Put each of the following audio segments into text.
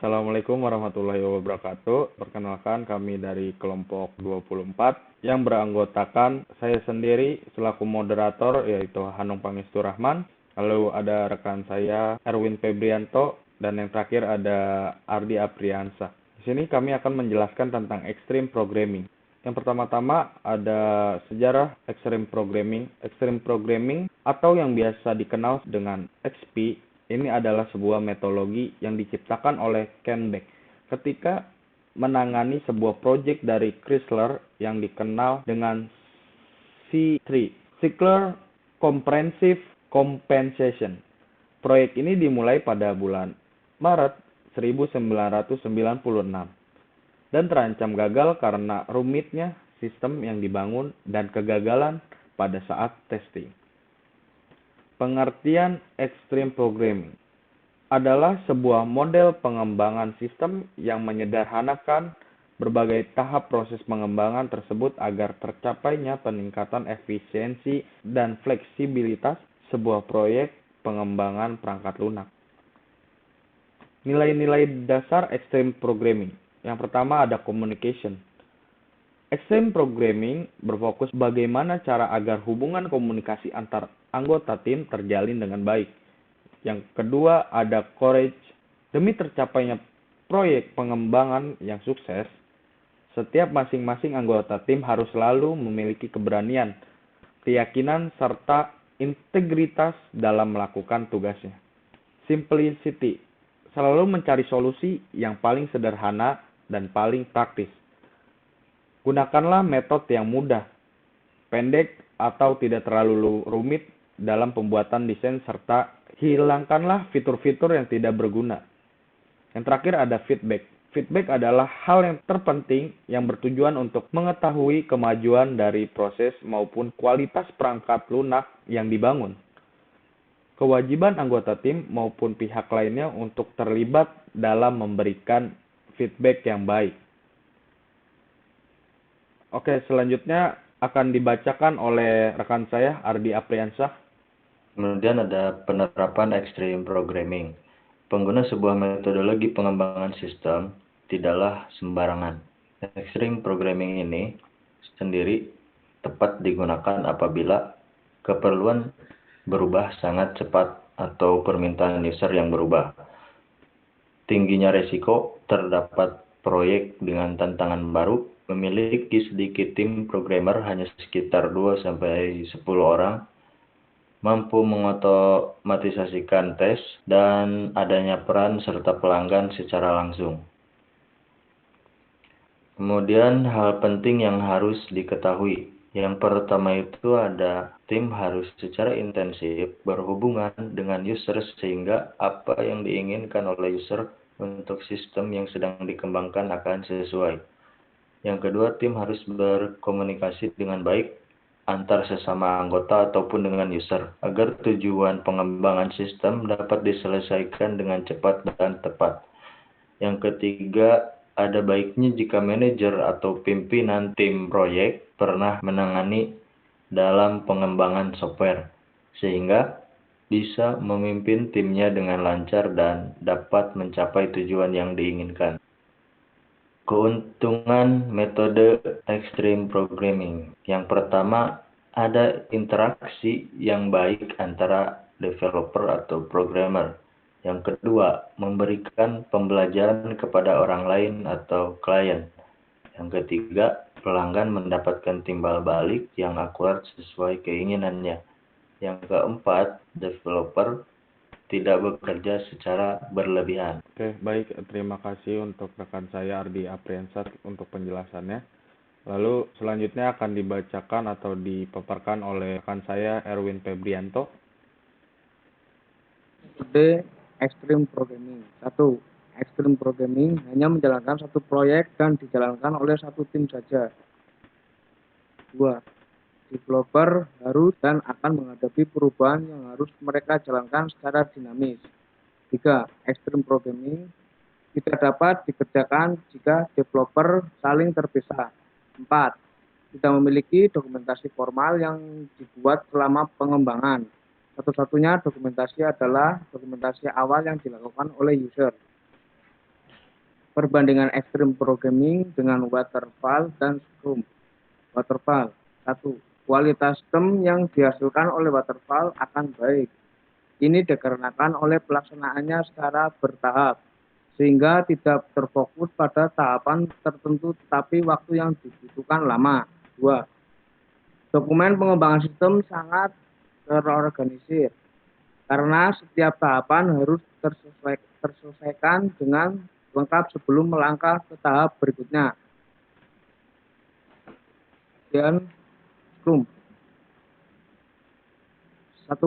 Assalamualaikum warahmatullahi wabarakatuh. Perkenalkan kami dari kelompok 24 yang beranggotakan saya sendiri selaku moderator yaitu Hanung Pangestu Rahman. Lalu ada rekan saya Erwin Febrianto dan yang terakhir ada Ardi Apriansa. Di sini kami akan menjelaskan tentang extreme programming. Yang pertama-tama ada sejarah extreme programming. Extreme programming atau yang biasa dikenal dengan XP ini adalah sebuah metodologi yang diciptakan oleh Ken Beck ketika menangani sebuah proyek dari Chrysler yang dikenal dengan C3, Circular Comprehensive Compensation. Proyek ini dimulai pada bulan Maret 1996 dan terancam gagal karena rumitnya sistem yang dibangun dan kegagalan pada saat testing. Pengertian extreme programming adalah sebuah model pengembangan sistem yang menyederhanakan berbagai tahap proses pengembangan tersebut agar tercapainya peningkatan efisiensi dan fleksibilitas sebuah proyek pengembangan perangkat lunak. Nilai-nilai dasar extreme programming. Yang pertama ada communication. Extreme programming berfokus bagaimana cara agar hubungan komunikasi antar anggota tim terjalin dengan baik. Yang kedua ada courage. Demi tercapainya proyek pengembangan yang sukses, setiap masing-masing anggota tim harus selalu memiliki keberanian, keyakinan, serta integritas dalam melakukan tugasnya. Simplicity. Selalu mencari solusi yang paling sederhana dan paling praktis. Gunakanlah metode yang mudah, pendek, atau tidak terlalu rumit dalam pembuatan desain serta hilangkanlah fitur-fitur yang tidak berguna. Yang terakhir ada feedback. Feedback adalah hal yang terpenting yang bertujuan untuk mengetahui kemajuan dari proses maupun kualitas perangkat lunak yang dibangun. Kewajiban anggota tim maupun pihak lainnya untuk terlibat dalam memberikan feedback yang baik. Oke, selanjutnya akan dibacakan oleh rekan saya, Ardi Apriansah. Kemudian ada penerapan extreme programming. Pengguna sebuah metodologi pengembangan sistem tidaklah sembarangan. Extreme programming ini sendiri tepat digunakan apabila keperluan berubah sangat cepat atau permintaan user yang berubah. Tingginya resiko terdapat proyek dengan tantangan baru, memiliki sedikit tim programmer hanya sekitar 2-10 orang, mampu mengotomatisasikan tes, dan adanya peran serta pelanggan secara langsung. Kemudian hal penting yang harus diketahui. Yang pertama itu ada tim harus secara intensif berhubungan dengan user sehingga apa yang diinginkan oleh user untuk sistem yang sedang dikembangkan akan sesuai. Yang kedua, tim harus berkomunikasi dengan baik antar sesama anggota ataupun dengan user, agar tujuan pengembangan sistem dapat diselesaikan dengan cepat dan tepat. Yang ketiga, ada baiknya jika manajer atau pimpinan tim proyek pernah menangani dalam pengembangan software, sehingga bisa memimpin timnya dengan lancar dan dapat mencapai tujuan yang diinginkan. Keuntungan metode extreme programming. Yang pertama, ada interaksi yang baik antara developer atau programmer. Yang kedua, memberikan pembelajaran kepada orang lain atau klien. Yang ketiga, pelanggan mendapatkan timbal balik yang akurat sesuai keinginannya. Yang keempat, developer tidak bekerja secara berlebihan. Oke, baik. Terima kasih untuk rekan saya Ardi Apriansah untuk penjelasannya. Lalu selanjutnya akan dibacakan atau dipaparkan oleh rekan saya Erwin Febrianto. Metode extreme programming. 1. Extreme programming hanya menjalankan satu proyek dan dijalankan oleh satu tim saja. 2. Developer baru dan akan menghadapi perubahan yang harus mereka jalankan secara dinamis. 3. Extreme programming tidak dapat dikerjakan jika developer saling terpisah. 4. Tidak memiliki dokumentasi formal yang dibuat selama pengembangan. Satu-satunya dokumentasi adalah dokumentasi awal yang dilakukan oleh user. Perbandingan Extreme Programming dengan Waterfall dan Scrum. Waterfall. 1. Kualitas sistem yang dihasilkan oleh Waterfall akan baik. Ini dikarenakan oleh pelaksanaannya secara bertahap, sehingga tidak terfokus pada tahapan tertentu tetapi waktu yang dibutuhkan lama. 2. Dokumen pengembangan sistem sangat terorganisir, karena setiap tahapan harus terselesaikan dengan lengkap sebelum melangkah ke tahap berikutnya. Dan Scrum. 1.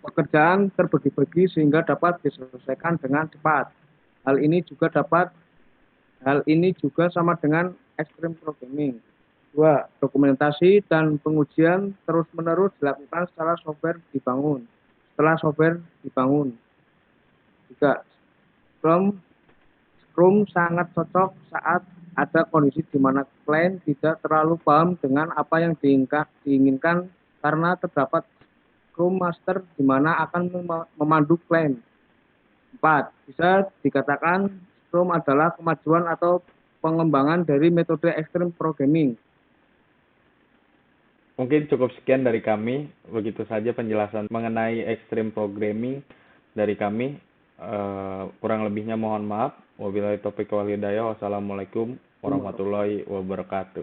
Pekerjaan terbagi-bagi sehingga dapat diselesaikan dengan cepat. Hal ini juga sama dengan Extreme Programming. 2. Dokumentasi dan pengujian terus-menerus dilakukan setelah software dibangun. 3. Scrum sangat cocok saat ada kondisi di mana klien tidak terlalu paham dengan apa yang diinginkan karena terdapat Scrum Master di mana akan memandu klien. 4. Bisa dikatakan Scrum adalah kemajuan atau pengembangan dari metode Extreme Programming. Mungkin cukup sekian dari kami. Begitu saja penjelasan mengenai Extreme Programming dari kami. Kurang lebihnya mohon maaf. Wabillahi taufiq wal hidayah. Wassalamualaikum warahmatullahi wabarakatuh.